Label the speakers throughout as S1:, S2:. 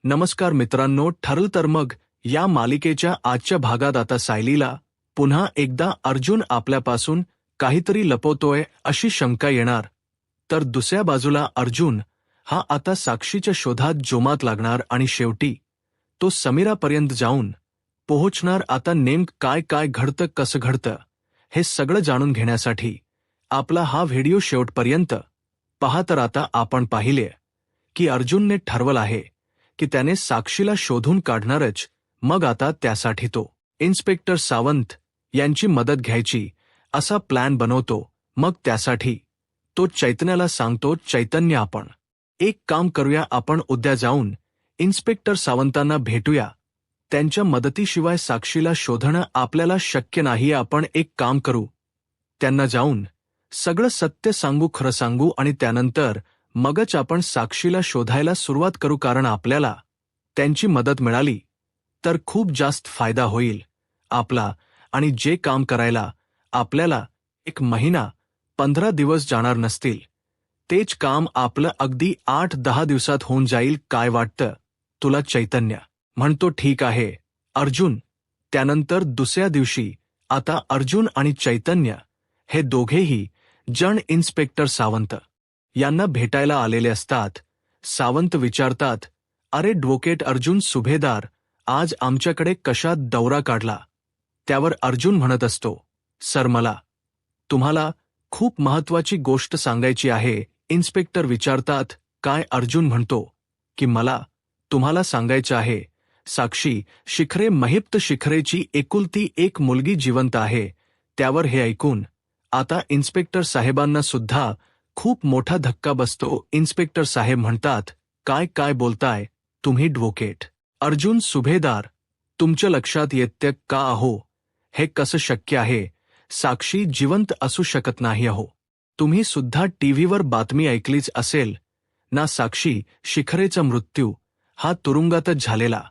S1: नमस्कार मित्रांनो, ठरलं तर मग या मालिकेच्या आजच्या भागात आता सायलीला पुन्हा एकदा अर्जुन आपल्यापासून काहीतरी लपवतोय अशी शंका येणार. तर दुसऱ्या बाजूला अर्जुन हा आता साक्षीच्या शोधात जोमात लागणार आणि शेवटी तो समीरापर्यंत जाऊन पोहोचणार. आता नेमकं काय काय घडतं, कसं घडतं हे सगळं जाणून घेण्यासाठी आपला हा व्हिडिओ शेवटपर्यंत पहा. तर आता आपण पाहिले की अर्जुनने ठरवलं आहे की त्याने साक्षीला शोधून काढणारच. मग आता त्यासाठी तो इन्स्पेक्टर सावंत यांची मदत घ्यायची असा प्लॅन बनवतो. मग त्यासाठी तो चैतन्याला सांगतो, चैतन्य आपण एक काम करूया, आपण उद्या जाऊन इन्स्पेक्टर सावंतांना भेटूया. त्यांच्या मदतीशिवाय साक्षीला शोधणं आपल्याला शक्य नाही. आपण एक काम करू, त्यांना जाऊन सगळं सत्य सांगू, खरं सांगू आणि त्यानंतर मगच आपण साक्षीला शोधायला सुरुवात करू. कारण आपल्याला त्यांची मदत मिळाली तर खूप जास्त फायदा होईल आपला. आणि जे काम करायला आपल्याला 1 महिना 15 दिवस जाणार नसतील, तेच काम आपलं अगदी 8-10 दिवसात होऊन जाईल. काय वाटतं तुला? चैतन्य म्हणतो, ठीक आहे अर्जुन. त्यानंतर दुसऱ्या दिवशी आता अर्जुन आणि चैतन्य हे दोघेही जण इन्स्पेक्टर सावंत यांना भेटायला आलेले असतात. सावंत विचारतात, अरे ॲडव्होकेट अर्जुन सुभेदार, आज आमच्याकडे कशात दौरा काढला? त्यावर अर्जुन म्हणत असतो, सर मला तुम्हाला खूप महत्वाची गोष्ट सांगायची आहे. इन्स्पेक्टर विचारतात, काय? अर्जुन म्हणतो की मला तुम्हाला सांगायचं आहे, साक्षी शिखरे, महिप्त शिखरेची एकुलती एक मुलगी जिवंत आहे. त्यावर हे ऐकून आता इन्स्पेक्टर साहेबांना सुद्धा खूप मोठा धक्का बसतो. इन्स्पेक्टर साहेब म्हणतात, काय काय बोलताय तुम्ही ॲडव्होकेट अर्जुन सुभेदार? तुमच्या लक्षात येतं का अहो? हे कसं शक्य आहे? साक्षी जिवंत असू शकत नाही अहो. तुम्ही सुद्धा टीव्हीवर बातमी ऐकलीच असेल ना, साक्षी शिखरेचा मृत्यू हा तुरुंगातच झालेला,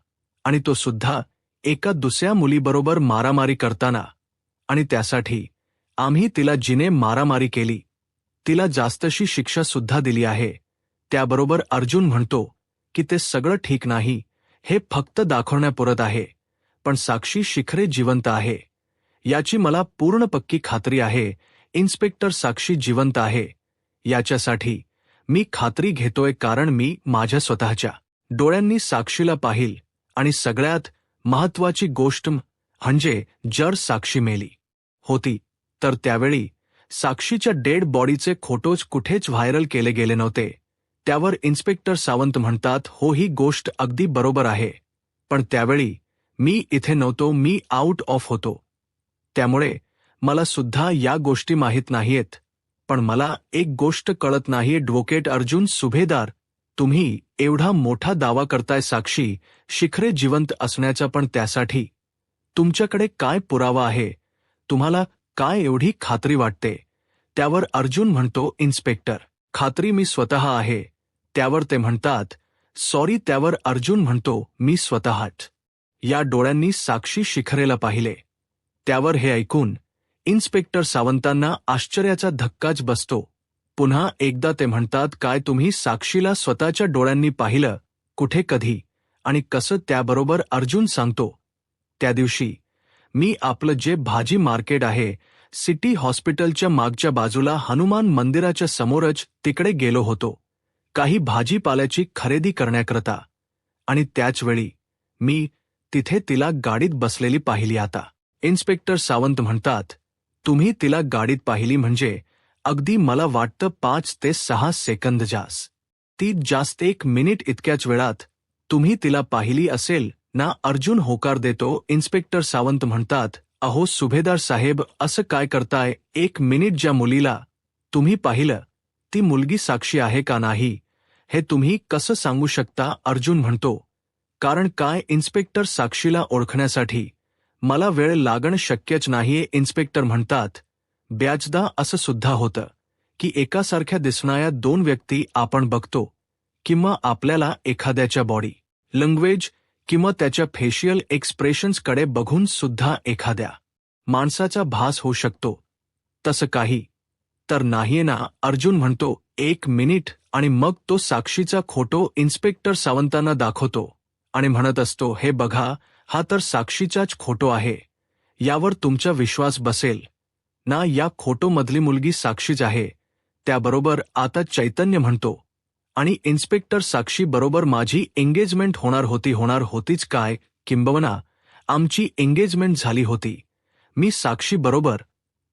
S1: आणि तो सुद्धा एका दुसऱ्या मुलीबरोबर मारामारी करताना. आणि त्यासाठी आम्ही तिला जिने मारामारी केली, तिला जास्तशी शिक्षा सुद्धा दिली आहे. त्याबरोबर अर्जुन म्हणतो की ते सगळं ठीक नाही, हे फक्त दाखवण्यापुरत आहे, पण साक्षी शिखरे जिवंत आहे याची मला पूर्ण पक्की खात्री आहे. इन्स्पेक्टर साक्षी जिवंत आहे याच्यासाठी मी खात्री घेतोय, कारण मी माझ्या स्वतःच्या डोळ्यांनी साक्षीला पाहिल. आणि सगळ्यात महत्वाची गोष्ट म्हणजे जर साक्षी मेली होती तर त्यावेळी साक्षीच्या डेड बॉडीचे फोटोज कुठेच व्हायरल केले गेले नव्हते. त्यावर इन्स्पेक्टर सावंत म्हणतात, हो ही गोष्ट अगदी बरोबर आहे, पण त्यावेळी मी इथे नव्हतो, मी आउट ऑफ होतो, त्यामुळे मला सुद्धा या गोष्टी माहीत नाहीयेत. पण मला एक गोष्ट कळत नाहीये ॲडव्होकेट अर्जुन सुभेदार, तुम्ही एवढा मोठा दावा करताय साक्षी शिखरे जिवंत असण्याचा, पण त्यासाठी तुमच्याकडे काय पुरावा आहे? तुम्हाला काय एवढी खात्री वाटते? त्यावर अर्जुन म्हणतो, इन्स्पेक्टर खात्री मी स्वतः आहे. त्यावर ते म्हणतात, सॉरी. त्यावर अर्जुन म्हणतो, मी स्वतःच या डोळ्यांनी साक्षी शिखरेला पाहिले. त्यावर हे ऐकून इन्स्पेक्टर सावंतांना आश्चर्याचा धक्काच बसतो. पुन्हा एकदा ते म्हणतात, काय तुम्ही साक्षीला स्वतःच्या डोळ्यांनी पाहिलं? कुठे, कधी आणि कसं? त्याबरोबर अर्जुन सांगतो, त्या दिवशी मी आपलं जे भाजी मार्केट आहे सिटी हॉस्पिटलच्या मागच्या बाजूला हनुमान मंदिराच्या समोरच तिकडे गेलो होतो काही भाजीपाल्याची खरेदी करण्याकरता, आणि त्याचवेळी मी तिथे तिला गाडीत बसलेली पाहिली. आता इन्स्पेक्टर सावंत म्हणतात, तुम्ही तिला गाडीत पाहिली म्हणजे अगदी मला वाटतं 5 ते 6 सेकंद जास्त 1 मिनिट इतक्याच वेळात तुम्ही तिला पाहिली असेल ना? अर्जुन होकार देतो. इन्स्पेक्टर सावंत म्हणतात, अहो सुभेदार साहेब, असं काय करताय? 1 मिनिट ज्या मुलीला तुम्ही पाहिलं ती मुलगी साक्षी आहे का नाही हे तुम्ही कसं सांगू शकता? अर्जुन म्हणतो, कारण काय इन्स्पेक्टर, साक्षीला ओळखण्यासाठी मला वेळ लागणं शक्यच नाहीये. इन्स्पेक्टर म्हणतात, बऱ्याचदा असं सुद्धा होतं की एकासारख्या दिसणाऱ्या 2 व्यक्ती आपण बघतो, किंवा आपल्याला एखाद्याच्या बॉडी लँग्वेज किंवा त्याच्या फेशियल एक्सप्रेशन्सकडे बघून सुद्धा एखाद्या माणसाचा भास होऊ शकतो. तसं काही तर नाहीये ना? अर्जुन म्हणतो, 1 मिनिट. आणि मग तो साक्षीचा फोटो इन्स्पेक्टर सावंतांना दाखवतो. आणि म्हणत असतो, हे बघा, हा तर साक्षीचाच खोटो आहे, यावर तुमचा विश्वास बसेल ना? या खोटो मधली मुलगी साक्षीच आहे. त्याबरोबर आता चैतन्य म्हणतो, आणि इन्स्पेक्टर साक्षी बरोबर माझी एंगेजमेंट होणार होतीच काय, किंबहुना आमची एंगेजमेंट झाली होती. मी साक्षी बरोबर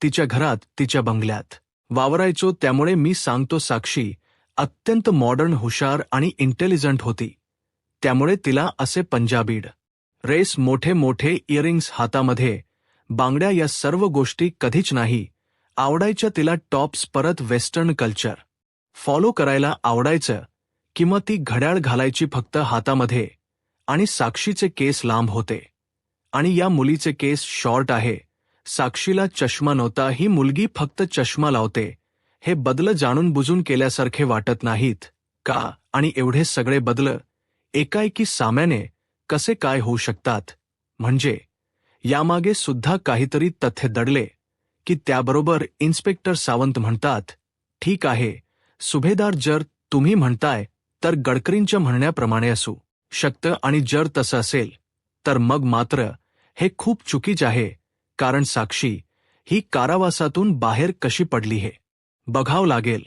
S1: तिच्या घरात, तिच्या बंगल्यात वावरायचो. त्यामुळे मी सांगतो, साक्षी अत्यंत मॉडर्न, हुशार आणि इंटेलिजंट होती. त्यामुळे तिला असे पंजाबी ड्रेस, मोठे मोठे इयरिंग्स, हातामध्ये बांगड्या, या सर्व गोष्टी कधीच नाही आवडायच्या तिला. टॉप्स, परत वेस्टर्न कल्चर फॉलो करायला आवडायचं. किंवा ती घड्याळ घालायची फक्त हातामध्ये. आणि साक्षीचे केस लांब होते आणि या मुलीचे केस शॉर्ट आहे. साक्षीला चष्मा नव्हता. ही मुलगी फक्त चष्मा लावते. हे बदल जाणून बुजून केल्यासारखे वाटत नाहीत का? आणि एवढे सगळे बदल एकाएकी साम्याने कसे काय होऊ शकतात? म्हणजे यामागे सुद्धा काहीतरी तथ्य दडले. की त्याबरोबर इन्स्पेक्टर सावंत म्हणतात, ठीक आहे सुभेदार, जर तुम्ही म्हणताय तर गडकरींच्या म्हणण्याप्रमाणे असू शकतं. आणि जर तसं असेल तर मग मात्र हे खूप चुकीच आहे. कारण साक्षी ही कारावासातून बाहेर कशी पडली हे बघावं लागेल.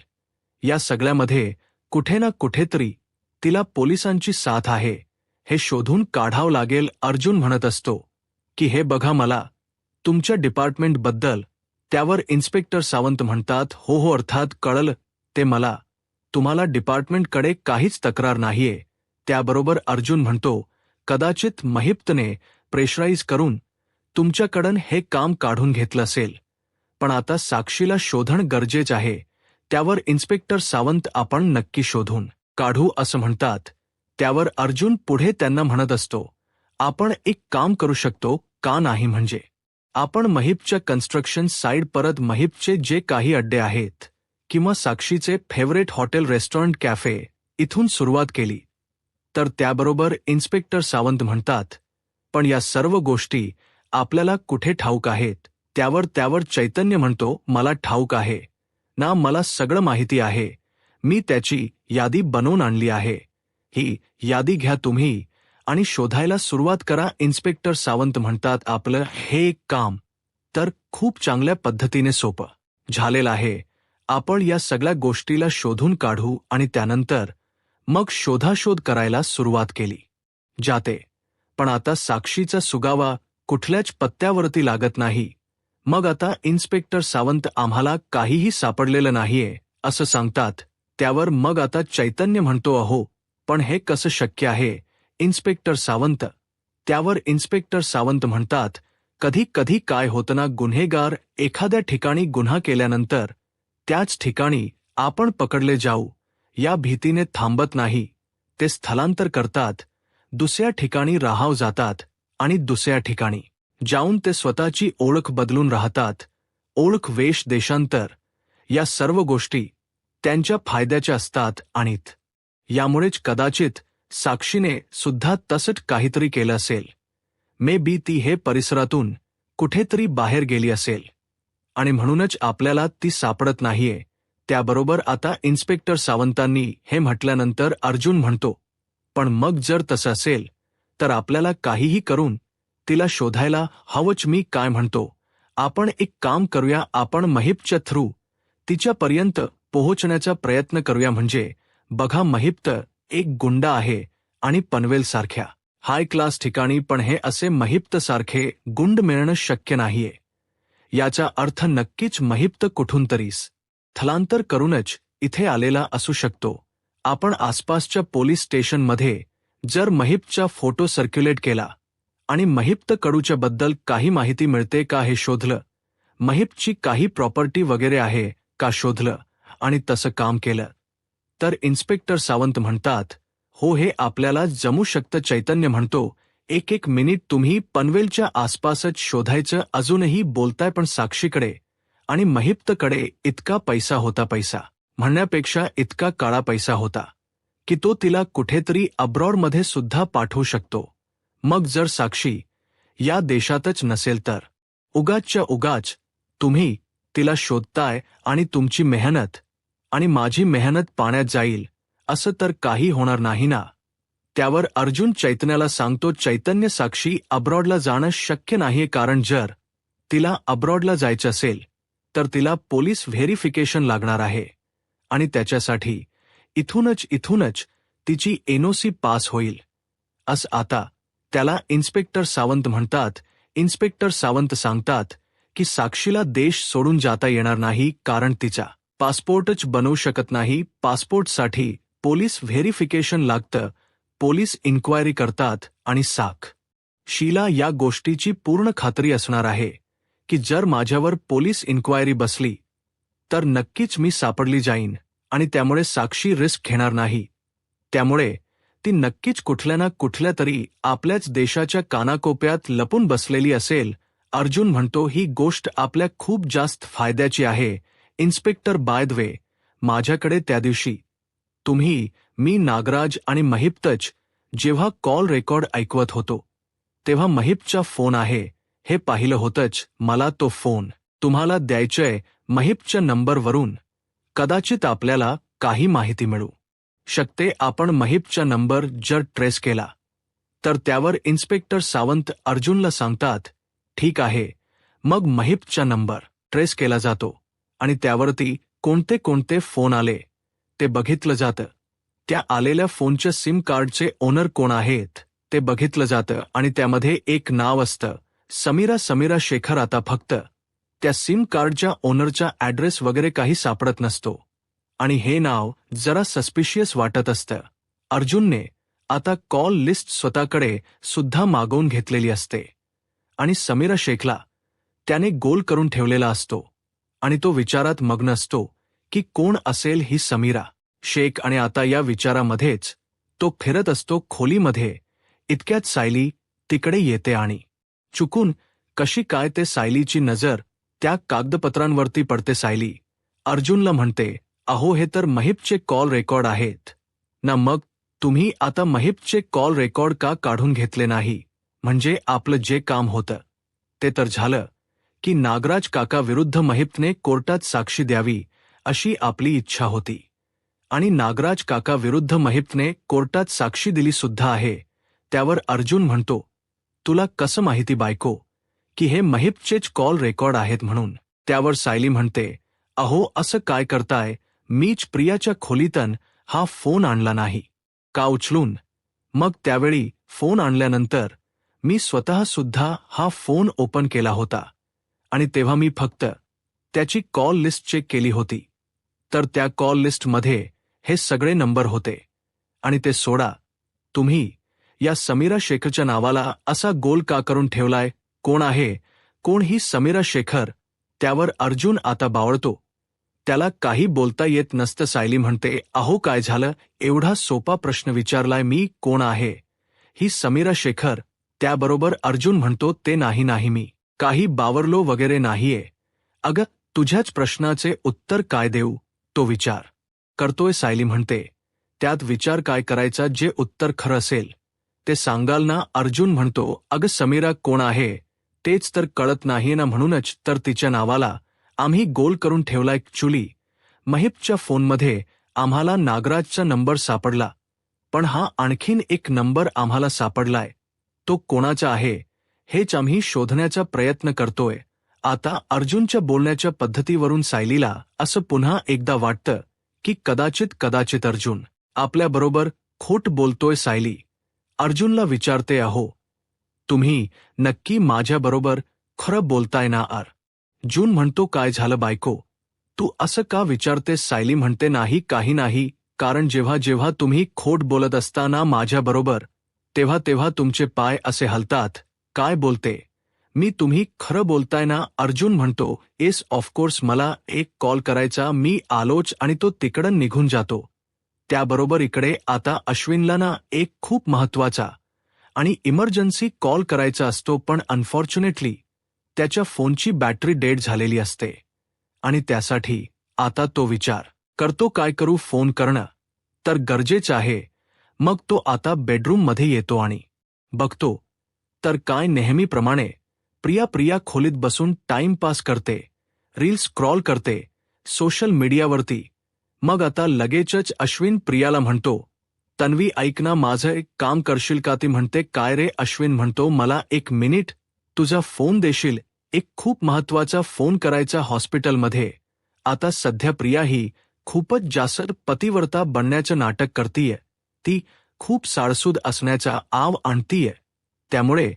S1: या सगळ्यामध्ये कुठे ना कुठेतरी तिला पोलिसांची साथ आहे हे शोधून काढावं लागेल. अर्जुन म्हणत असतो की हे बघा, मला तुमच्या डिपार्टमेंटबद्दल. त्यावर इन्स्पेक्टर सावंत म्हणतात, हो हो, अर्थात कळलं ते मला. तुम्हाला डिपार्टमेंटकडे काहीच तक्रार नाहीये. त्याबरोबर अर्जुन म्हणतो, कदाचित महिप्तने प्रेशराईज करून तुमच्याकडून हे काम काढून घेतलं असेल. पण आता साक्षीला शोधणं गरजेचं आहे. त्यावर इन्स्पेक्टर सावंत, आपण नक्की शोधून काढू असं म्हणतात. त्यावर अर्जुन पुढे त्यांना म्हणत असतो, आपण एक काम करू शकतो का नाही? म्हणजे आपण महिपच्या कन्स्ट्रक्शन साईड, परत महिपचे जे काही अड्डे आहेत किंवा साक्षीचे फेवरेट हॉटेल, रेस्टॉरंट, कॅफे, इथून सुरुवात केली तर? त्याबरोबर इन्स्पेक्टर सावंत म्हणतात, पण या सर्व गोष्टी आपल्याला कुठे ठाऊक आहेत? त्यावर चैतन्य म्हणतो, मला ठाऊक आहे ना, मला सगळं माहिती आहे. मी त्याची यादी बनवून आणली आहे. ही यादी घ्या तुम्ही आणि शोधायला सुरुवात करा. इन्स्पेक्टर सावंत म्हणतात, आपलं हे काम तर खूप चांगल्या पद्धतीने सोपं झालेलं आहे. आपण या सगळ्या गोष्टीला शोधून काढू आणि त्यानंतर मग शोधाशोध करायला सुरुवात केली जाते. पण आता साक्षीचा सुगावा कुठल्याच पत्त्यावरती लागत नाही. मग आता इन्स्पेक्टर सावंत, आम्हाला काहीही सापडलेलं नाहीये असं सांगतात. त्यावर मग आता चैतन्य म्हणतो, अहो पण हे कसं शक्य आहे इन्स्पेक्टर सावंत? त्यावर इन्स्पेक्टर सावंत म्हणतात, कधी कधी काय होतं ना, गुन्हेगार एखाद्या ठिकाणी गुन्हा केल्यानंतर त्याच ठिकाणी आपण पकडले जाऊ या भीतीने थांबत नाही. ते स्थलांतर करतात, दुसऱ्या ठिकाणी राहाव जातात आणि दुसऱ्या ठिकाणी जाऊन ते स्वतःची ओळख बदलून राहतात. ओळख, वेश, देशांतर, या सर्व गोष्टी त्यांच्या फायद्याच्या असतात. आणि यामुळेच कदाचित साक्षीने सुद्धा तसंच काहीतरी केलं असेल. मे बी ती हे परिसरातून कुठेतरी बाहेर गेली असेल आणि म्हणूनच आपल्याला ती सापडत नाहीये. त्याबरोबर आता इन्स्पेक्टर सावंतांनी हे म्हटल्यानंतर अर्जुन म्हणतो, पण मग जर तसं असेल तर आपल्याला काहीही करून तिला शोधायला हवंच. मी काय म्हणतो, आपण एक काम करूया, आपण महिपच्या थ्रू तिच्यापर्यंत पोहोचण्याचा प्रयत्न करूया. म्हणजे बघा, महिप एक गुंडा आहे आणि पनवेलसारख्या हाय क्लास ठिकाणी पण हे असे महिप्तसारखे गुंड मिळणं शक्य नाहीये. याचा अर्थ नक्कीच महिप्त कुठून तरी स्थलांतर करूनच इथे आलेला असू शकतो. आपण आसपासच्या पोलीस स्टेशनमध्ये जर महिपचा फोटो सर्क्युलेट केला आणि महिप्त कडूच्या बद्दल काही माहिती मिळते का हे शोधलं, महिपची काही प्रॉपर्टी वगैरे आहे का शोधलं आणि तसं काम केलं तर इन्स्पेक्टर सावंत म्हणतात, हो हे आपल्याला जमू शकतं. चैतन्य म्हणतो, एक मिनिट, तुम्ही पनवेलच्या आसपासच शोधायचं अजूनही बोलताय, पण साक्षीकडे आणि महिप्तकडे इतका पैसा होता, पैसा म्हणण्यापेक्षा इतका काळा पैसा होता की तो तिला कुठेतरी अब्रॉडमध्ये सुद्धा पाठवू शकतो. मग जर साक्षी या देशातच नसेल तर उगाचच्या उगाच तुम्ही तिला शोधताय आणि तुमची मेहनत आणि माझी मेहनत पाण्यात जाईल असं तर काही होणार नाही ना. त्यावर अर्जुन चैतन्याला सांगतो, चैतन्य साक्षी अब्रॉडला जाणं शक्य नाहीये, कारण जर तिला अब्रॉडला जायचं असेल तर तिला पोलीस व्हेरिफिकेशन लागणार आहे आणि त्याच्यासाठी इथूनच तिची एनओसी पास होईल. आता त्याला इन्स्पेक्टर सावंत म्हणतात. इन्स्पेक्टर सावंत सांगतात की साक्षीला देश सोडून जाता येणार नाही, कारण तिचा पासपोर्टच बनवू शकत नाही. पासपोर्टसाठी पोलीस व्हेरिफिकेशन लागतं. पोलीस इन्क्वायरी करतात आणि शीला या गोष्टीची पूर्ण खात्री असणार आहे की जर माझ्यावर पोलीस इन्क्वायरी बसली तर नक्कीच मी सापडली जाईन आणि त्यामुळे साक्षी रिस्क घेणार नाही. त्यामुळे ती नक्कीच कुठल्या ना कुठल्या तरी आपल्याच देशाच्या कानाकोपऱ्यात लपून बसलेली असेल. अर्जुन म्हणतो, ही गोष्ट आपल्या खूप जास्त फायद्याची आहे. इन्स्पेक्टर, बाय द वे, माझ्याकडे त्या दिवशी मी, नागराज आणि महिप्तच जेव्हा कॉल रेकॉर्ड ऐकवत होतो तेव्हा महिपचा फोन आहे हे पाहिलं होतंच. मला तो फोन तुम्हाला द्यायचंय. महिपच्या नंबरवरून कदाचित आपल्याला काही माहिती मिळू शकते. आपण महिपचा नंबर जर ट्रेस केला तर त्यावर इन्स्पेक्टर सावंत अर्जुनला सांगतात, ठीक आहे. मग महिपचा नंबर ट्रेस केला जातो आणि त्यावरती कोणते फोन आले ते बघितलं जातं. त्या आलेल्या फोनच्या सिम कार्डचे ओनर कोण आहेत ते बघितलं जातं आणि त्यामध्ये एक नाव असतं, समीरा शेखर. आता फक्त त्या सिम कार्डच्या ओनरचा ॲड्रेस वगैरे काही सापडत नसतो आणि हे नाव जरा सस्पिशियस वाटत असतं. अर्जुनने आता कॉल लिस्ट स्वतःकडे सुद्धा मागवून घेतलेली असते आणि समीरा शेखला त्याने गोल करून ठेवलेला असतो आणि तो विचारात मग्न असतो की कोण असेल ही समीरा शेख. आणि आता या विचारामध्येच तो फिरत असतो खोलीमध्ये. इतक्यात सायली तिकडे येते आणि चुकून कशी काय ते सायलीची नजर त्या कागदपत्रांवरती पडते. सायली अर्जुनला म्हणते, अहो, हे तर महिपचे कॉल रेकॉर्ड आहेत ना. मग तुम्ही आता महिपचे कॉल रेकॉर्ड का काढून घेतले नाही? म्हणजे आपलं जे काम होतं ते तर झालं की नागराज काका विरुद्ध महिपने कोर्टात साक्षी द्यावी अशी आपली इच्छा होती आणि नागराज काका विरुद्ध महिपने कोर्टात साक्षी दिली सुद्धा आहे. त्यावर अर्जुन म्हणतो, तुला कसं माहिती बायको की हे महिपचेच कॉल रेकॉर्ड आहेत म्हणून? त्यावर सायली म्हणते, अहो, असं काय करताय? मीच प्रियाच्या खोलीतून हा फोन आणला नाही का उचलून? मग त्यावेळी फोन आणल्यानंतर मी स्वतः सुद्धा हा फोन ओपन केला होता आणि तेव्हा मी फक्त त्याची कॉल लिस्ट चेक केली होती. तर त्या कॉल लिस्टमध्ये हे सगळे नंबर होते आणि ते सोडा. तुम्ही या समीरा शेखरच्या नावाला असा गोल का करून ठेवलाय? कोण आहे? कोण ही समीरा शेखर? त्यावर अर्जुन आता बावळतो. त्याला काही बोलता येत नसतं. सायली म्हणते, अहो, काय झालं? एवढा सोपा प्रश्न विचारलाय मी. कोण आहे ही समीरा शेखर? त्याबरोबर अर्जुन म्हणतो, ते नाही, मी काही बावरलो वगैरे नाहीये. अगं, तुझ्याच प्रश्नाचे उत्तर काय देऊ? तो विचार करतोय. सायली म्हणते, त्यात विचार काय करायचा? जे उत्तर खरं असेल ते सांगाल ना? अर्जुन म्हणतो, अगं समीरा कोण आहे तेच तर कळत नाहीये ना, म्हणूनच तर तिच्या नावाला आम्ही गोल करून ठेवलाय. ॲक्च्युली महिपच्या फोनमध्ये आम्हाला नागराजचा नंबर सापडला, पण हा आणखीन एक नंबर आम्हाला सापडलाय. तो कोणाचा आहे हेच आम्ही शोधण्याचा प्रयत्न करतोय. आता अर्जुनच्या बोलण्याच्या पद्धतीवरून सायलीला असं पुन्हा एकदा वाटतं की कदाचित अर्जुन आपल्याबरोबर खोट बोलतोय. सायली अर्जुनला विचारते, अहो, तुम्ही नक्की माझ्याबरोबर खरं बोलताय ना? अर्जुन म्हणतो, काय झालं बायको? तू असं का विचारतेस? सायली म्हणते, नाही, काही नाही. कारण जेव्हा तुम्ही खोट बोलत असताना माझ्याबरोबर तेव्हा तुमचे पाय असे हलतात. काय बोलते मी? तुम्ही खरं बोलताय ना? अर्जुन म्हणतो, येस ऑफकोर्स. मला एक कॉल करायचा, मी आलोच. आणि तो तिकडं निघून जातो. त्याबरोबर इकडे आता अश्विनला ना एक खूप महत्वाचा आणि इमर्जन्सी कॉल करायचा असतो, पण अनफॉर्च्युनेटली त्याच्या फोनची बॅटरी डेड झालेली असते आणि त्यासाठी आता तो विचार करतो, काय करू? फोन करणं तर गरजेचं आहे. मग तो आता बेडरूममध्ये येतो आणि बघतो तर काय नेहमीप्रमाणे प्रिया खोलीत बसून टाइमपास करते, रील्स स्क्रॉल करते सोशल मीडियावरती. मग आता लगेचच अश्विन प्रियाला म्हणतो, तन्वी ऐक ना, माझं एक काम करशील का? ती म्हणते काय रे? अश्विन म्हणतो मला 1 मिनिट तुझा फोन देशील? एक खूप महत्वाचा फोन करायचा हॉस्पिटलमध्ये. आता सध्या प्रिया ही खूपच जास्त पतिव्रता बनण्याचं नाटक करतीये. ती खूप साळसूद असण्याचा आव आणतीये. त्यामुळे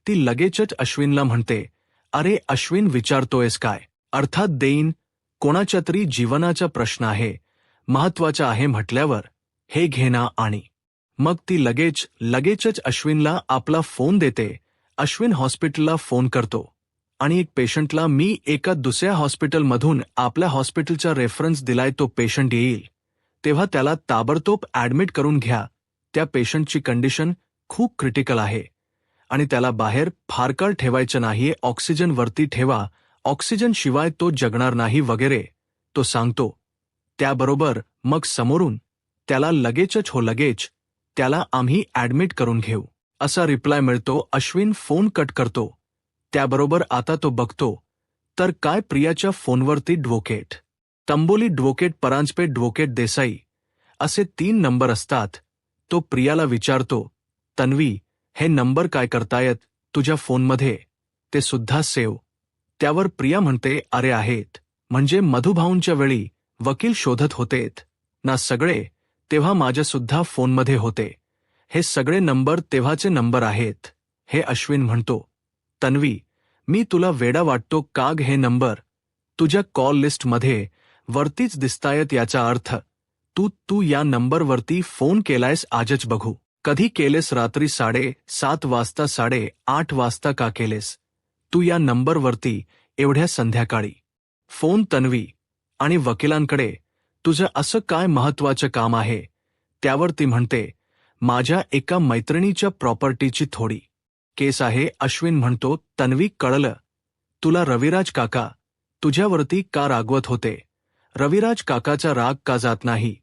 S1: ती लगेचच अश्विनला म्हणते, अरे अश्विन विचारतोयस काय? अर्थात देईन. कोणाच्या तरी जीवनाचा प्रश्न आहे, महत्वाचा आहे म्हटल्यावर हे घे ना. आणि मग ती लगेचच अश्विनला आपला फोन देते. अश्विन हॉस्पिटलला फोन करतो आणि एक पेशंटला मी एका दुसऱ्या हॉस्पिटलमधून आपल्या हॉस्पिटलचा रेफरन्स दिलाय, तो पेशंट येईल तेव्हा त्याला ताबडतोब ॲडमिट करून घ्या. त्या पेशंटची कंडिशन खूप क्रिटिकल आहे आणि त्याला बाहेर फार काळ ठेवायचं नाहीये, ऑक्सिजन वरती ठेवा, ऑक्सिजन शिवाय तो जगणार नाही वगैरे तो सांगतो. त्याबरोबर मग समोरून त्याला लगेच त्याला आम्ही ॲडमिट करून घेऊ असा रिप्लाय मिळतो. अश्विन फोन कट करतो. त्याबरोबर आता तो बघतो तर काय, प्रियाच्या फोनवरती advocate Tamboli, advocate Paranjape, advocate Desai असे 3 नंबर असतात. तो प्रियाला विचारतो, तन्वी हे नंबर काय करतायत तुझ्या फोनमध्ये? ते सुद्धा सेव्ह. त्यावर प्रिया म्हणते, अरे आहेत, म्हणजे मधुभाऊंच्या वेळी वकील शोधत होतेत ना सगळे, तेव्हा माझ्यासुद्धा फोनमध्ये होते. हे सगळे नंबर तेव्हाचे नंबर आहेत. हे अश्विन म्हणतो, तन्वी मी तुला वेडा वाटतो का ग? हे नंबर तुझ्या कॉल लिस्टमध्ये वरतीच दिसतायत. याचा अर्थ तू या नंबरवरती फोन केलायस आजच बघू. कधी केलेस? रात्री 7:30 वाजता, 8:30 वाजता का केलेस तू या नंबरवरती एवढ्या संध्याकाळी फोन? तन्वी आणि वकिलांकडे तुझं असं काय महत्वाचं काम आहे? त्यावर ती म्हणते, माझ्या एका मैत्रिणीच्या प्रॉपर्टीची थोडी केस आहे. अश्विन म्हणतो, तन्वी कळलं तुला, रविराज काका तुझ्यावरती का रागवत होते? रविराज काकाचा राग का जात नाही?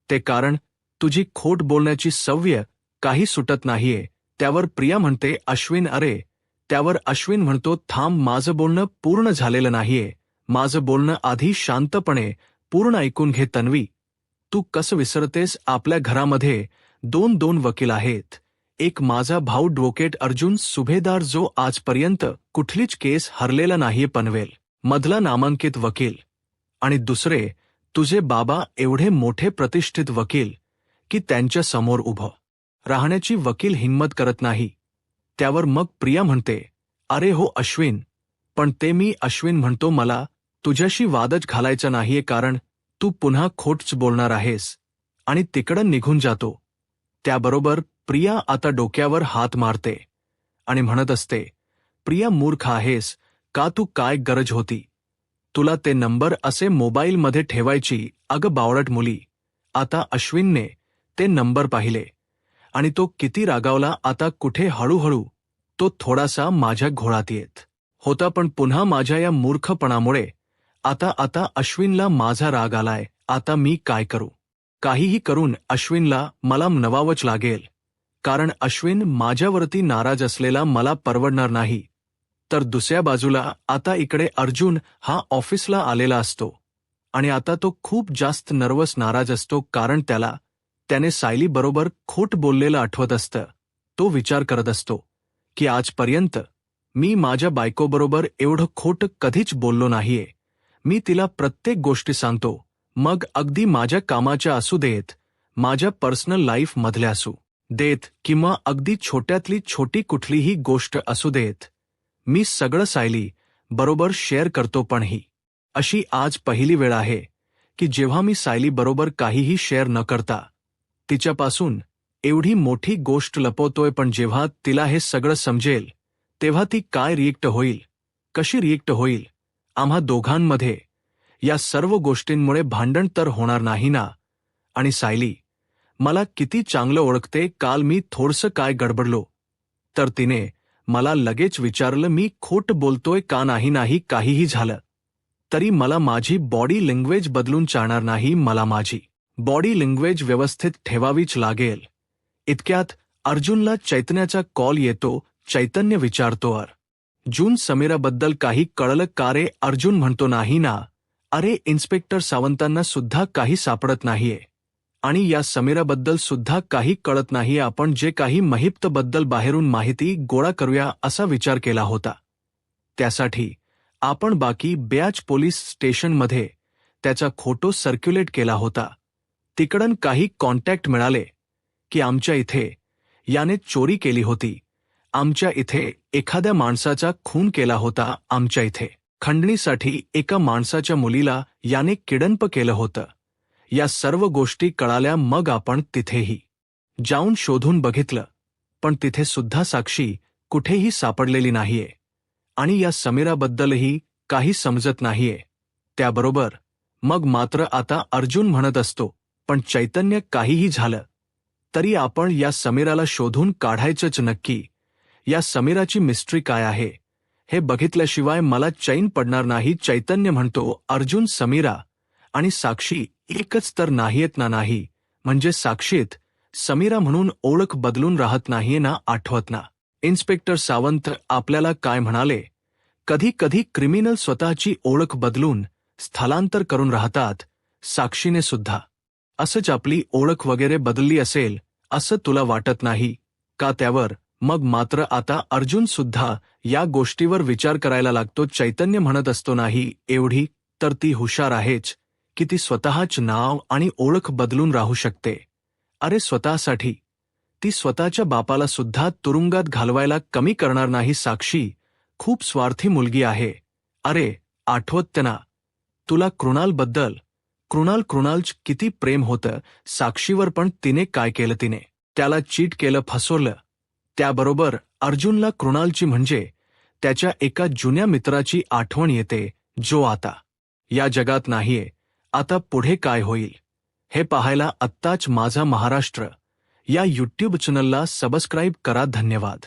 S1: ते कारण तुझी खोट बोलण्याची सवय काही सुटत नाहीये. त्यावर प्रिया म्हणते, अश्विन अरे. त्यावर अश्विन म्हणतो, थांब, माझं बोलणं पूर्ण झालेलं नाहीये. माझं बोलणं आधी शांतपणे पूर्ण ऐकून घे. तन्वी तू कसं विसरतेस? आपल्या घरामध्ये 2 वकील आहेत. एक माझा भाऊ ॲडव्होकेट अर्जुन सुभेदार, जो आजपर्यंत कुठलीच केस हरलेला नाहीये, पनवेल मधला नामांकित वकील. आणि दुसरे तुझे बाबा, एवढे मोठे प्रतिष्ठित वकील की त्यांच्या समोर उभं राहण्याची वकील हिंमत करत नाही. त्यावर मग प्रिया म्हणते, अरे हो अश्विन, पण ते मी. अश्विन म्हणतो, मला तुझ्याशी वादच घालायचा नाहीये, कारण तू पुन्हा खोटच बोलणार आहेस. आणि तिकडं निघून जातो. त्याबरोबर प्रिया आता डोक्यावर हात मारते आणि म्हणत असते, प्रिया मूर्ख आहेस का तू? काय गरज होती तुला ते नंबर असे मोबाईलमध्ये ठेवायची? अगं बावळट मुली. आता अश्विनने ते नंबर पाहिले आणि तो किती रागावला. आता कुठे हळूहळू तो थोडासा माझ्या घोळात येत होता, पण पुन्हा माझ्या या मूर्खपणामुळे आता अश्विनला माझा राग आलाय. आता मी काय करू? काहीही करून अश्विनला मला नवावंच लागेल, कारण अश्विन माझ्यावरती नाराज असलेला मला परवडणार नाही. तर दुसऱ्या बाजूला आता इकडे अर्जुन हा ऑफिसला आलेला असतो आणि आता तो खूप जास्त नर्वस, नाराज असतो, कारण त्याने सायली बरोबर खोट बोललेलं आठवत असतं. तो विचार करत असतो की आजपर्यंत मी माझ्या बायकोबरोबर एवढं खोट कधीच बोललो नाहीये. मी तिला प्रत्येक गोष्टी सांगतो, मग अगदी माझ्या कामाच्या असू देत, माझ्या पर्सनल लाईफ मधल्या असू देत, किंवा अगदी छोट्यातली छोटी कुठलीही गोष्ट असू देत, मी सगळं सायली बरोबर शेअर करतो. पण ही अशी आज पहिली वेळ आहे की जेव्हा मी सायली बरोबर काहीही शेअर न करता तिच्यापासून एवढी मोठी गोष्ट लपवतोय. पण जेव्हा तिला हे सगळं समजेल तेव्हा ती काय रिएक्ट होईल, कशी रिएक्ट होईल? आम्हा दोघांमध्ये या सर्व गोष्टींमुळे भांडण तर होणार नाही ना? आणि सायली मला किती चांगलं ओळखते. काल मी थोडंसं काय गडबडलो तर तिने मला लगेच विचारलं, मी खोट बोलतोय का? नाही, काहीही झालं तरी मला माझी बॉडी लँग्वेज बदलून चालणार नाही. मला माझी बॉडी लँग्वेज व्यवस्थित ठेवावीच लागेल. इतक्यात अर्जुनला चैतन्याचा कॉल येतो. चैतन्य विचारतो, अर्जुन, समीराबद्दल काही कळलं का रे? अर्जुन म्हणतो, नाही ना. अरे इन्स्पेक्टर सावंतांना सुद्धा काही सापडत नाहीये आणि या समीराबद्दल सुद्धा काही कळत नाही. आपण जे काही महिप्तबद्दल बाहेरून माहिती गोळा करूया असा विचार केला होता. त्यासाठी आपण बाकी ब्याच पोलीस स्टेशनमध्ये त्याचा फोटो सर्क्युलेट केला होता. तिकडून काही कॉन्टॅक्ट मिळाले की आमच्या इथे याने चोरी केली होती, आमच्या इथे एखाद्या माणसाचा खून केला होता, आमच्या इथे खंडणीसाठी एका माणसाच्या मुलीला याने किडनॅप केलं होतं. या सर्व गोष्टी कळाल्या. मग आपण तिथेही जाऊन शोधून बघितलं, पण तिथे सुद्धा साक्षी कुठेही सापडलेली नाहीये आणि या समीराबद्दलही काही समजत नाहीये. त्याबरोबर मग मात्र आता अर्जुन म्हणत असतो, पण चैतन्य काहीही झालं तरी आपण या समीराला शोधून काढायचंच नक्की. या समीराची मिस्ट्री काय आहे हे बघितल्याशिवाय मला चैन पडणार नाही. चैतन्य म्हणतो, अर्जुन, समीरा आणि साक्षी एकच तर नाहीयेत ना? नाही म्हणजे साक्षीत समीरा म्हणून ओळख बदलून राहत नाहीये ना? आठवत ना? इन्स्पेक्टर सावंत आपल्याला काय म्हणाले, कधी कधी क्रिमिनल स्वतःची ओळख बदलून स्थलांतर करून राहतात. साक्षीने सुद्धा असंच आपली ओळख वगैरे बदलली असेल असं तुला वाटत नाही का? त्यावर मग मात्र आता अर्जुन सुद्धा या गोष्टीवर विचार करायला लागतो. चैतन्य म्हणत असतो, नाही, एवढी तर ती हुशार आहेच की ती स्वतःच नाव आणि ओळख बदलून राहू शकते. अरे, स्वतःसाठी ती स्वतःच्या बापाला सुद्धा तुरुंगात घालवायला कमी करणार नाही. साक्षी खूप स्वार्थी मुलगी आहे. अरे, आठवत ना तुला कृणालबद्दल? कृणालच किती प्रेम होतं साक्षीवर, पण तिने काय केलं? तिने त्याला चीट केलं, फसवलं. त्याबरोबर अर्जुनला कृणालची म्हणजे त्याच्या एका जुन्या मित्राची आठवण येते, जो आता या जगात नाहीये. आता पुढे काय होईल हे पाहायला आत्ताच माझा महाराष्ट्र या यूट्यूब चॅनलला सबस्क्राईब करा. धन्यवाद.